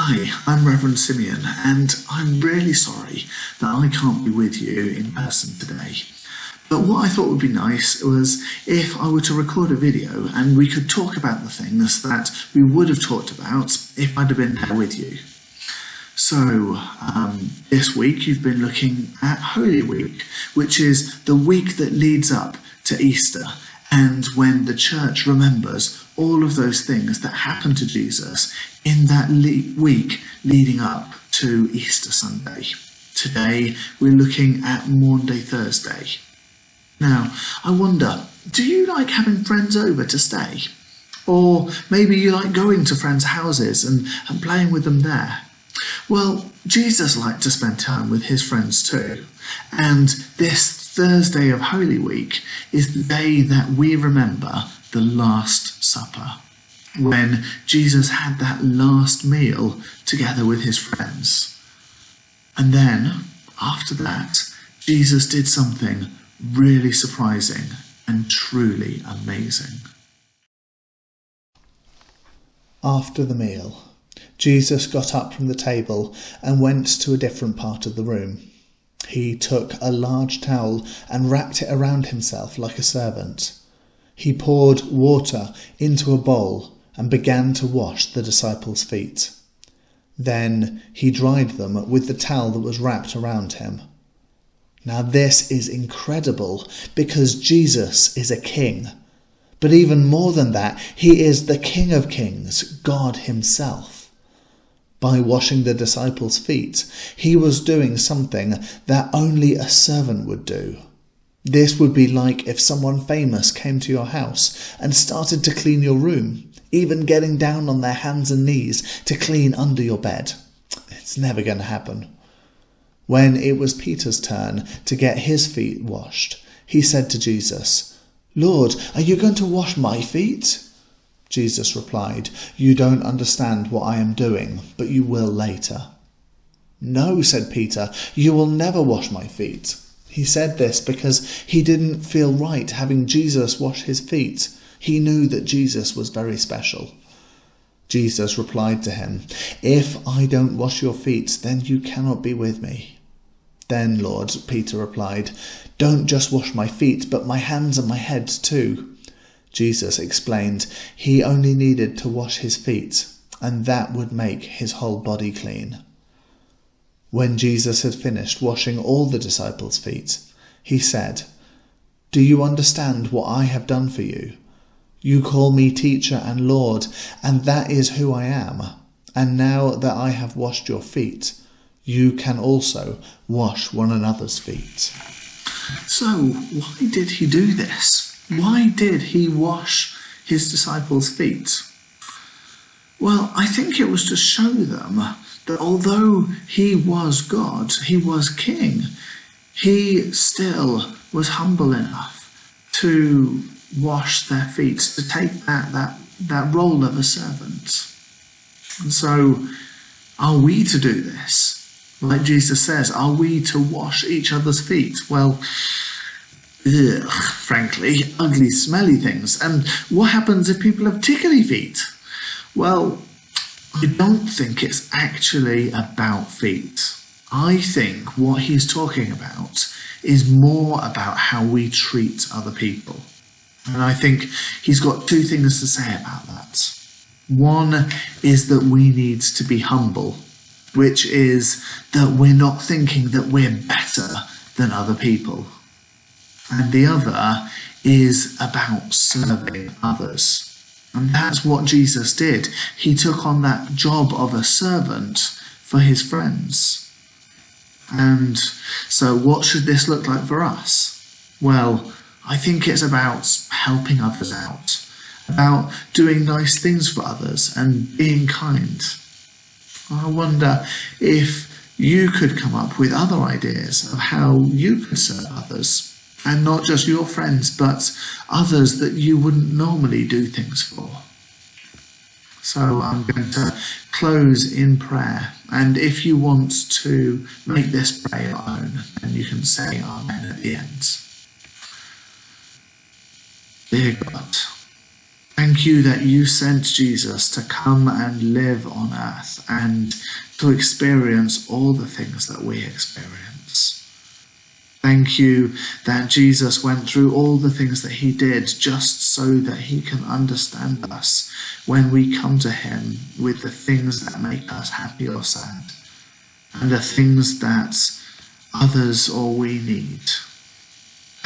Hi, I'm Reverend Simeon, and I'm really sorry that I can't be with you in person today. But what I thought would be nice was if I were to record a video and we could talk about the things that we would have talked about if I'd have been there with you. So, this week you've been looking at Holy Week, which is the week that leads up to Easter, and when the church remembers all of those things that happened to Jesus in that week leading up to Easter Sunday. Today we're looking at Maundy Thursday. Now, I wonder, do you like having friends over to stay? Or maybe you like going to friends' houses and playing with them there? Well, Jesus liked to spend time with his friends too. And this Thursday of Holy Week is the day that we remember the Last Supper, when Jesus had that last meal together with his friends. And then, after that, Jesus did something really surprising and truly amazing. After the meal, Jesus got up from the table and went to a different part of the room. He took a large towel and wrapped it around himself like a servant. He poured water into a bowl and began to wash the disciples' feet. Then he dried them with the towel that was wrapped around him. Now this is incredible because Jesus is a king. But even more than that, he is the King of Kings, God himself. By washing the disciples' feet, he was doing something that only a servant would do. This would be like if someone famous came to your house and started to clean your room, even getting down on their hands and knees to clean under your bed. It's never going to happen. When it was Peter's turn to get his feet washed, he said to Jesus, "Lord, are you going to wash my feet?" Jesus replied, "You don't understand what I am doing, but you will later." "No," said Peter, "you will never wash my feet." He said this because he didn't feel right having Jesus wash his feet. He knew that Jesus was very special. Jesus replied to him, "If I don't wash your feet, then you cannot be with me." "Then, Lord," Peter replied, "don't just wash my feet, but my hands and my head too." Jesus explained he only needed to wash his feet, and that would make his whole body clean. When Jesus had finished washing all the disciples' feet, he said, "Do you understand what I have done for you? You call me teacher and Lord, and that is who I am. And now that I have washed your feet, you can also wash one another's feet." So, why did he do this? Why did he wash his disciples' feet? Well, I think it was to show them that although he was God, he was king, he still was humble enough to wash their feet, to take that role of a servant. And so, are we to do this? Like Jesus says, are we to wash each other's feet? Well, frankly, ugly, smelly things. And what happens if people have tickly feet? Well, I don't think it's actually about feet. I think what he's talking about is more about how we treat other people. And I think he's got two things to say about that. One is that we need to be humble, which is that we're not thinking that we're better than other people. And the other is about serving others. And that's what Jesus did. He took on that job of a servant for his friends. And so what should this look like for us? Well, I think it's about helping others out, about doing nice things for others and being kind. I wonder if you could come up with other ideas of how you could serve others. And not just your friends, but others that you wouldn't normally do things for. So I'm going to close in prayer. And if you want to make this prayer your own, then you can say Amen at the end. Dear God, Thank you that you sent Jesus to come and live on earth and to experience all the things that we experience. Thank you that Jesus went through all the things that he did just so that he can understand us when we come to him with the things that make us happy or sad and the things that others or we need.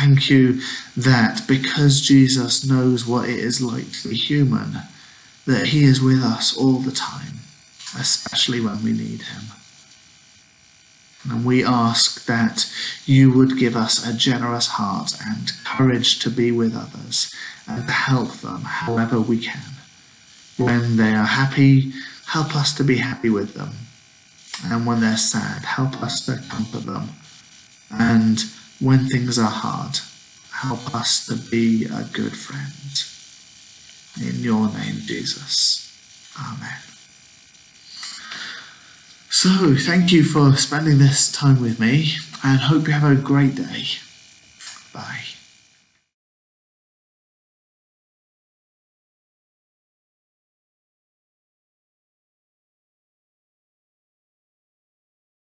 Thank you that because Jesus knows what it is like to be human, that he is with us all the time, especially when we need him. And we ask that you would give us a generous heart and courage to be with others and to help them however we can. When they are happy, help us to be happy with them. And when they're sad, help us to comfort them. And when things are hard, help us to be a good friend. In your name, Jesus. Amen. So, thank you for spending this time with me, and hope you have a great day. Bye.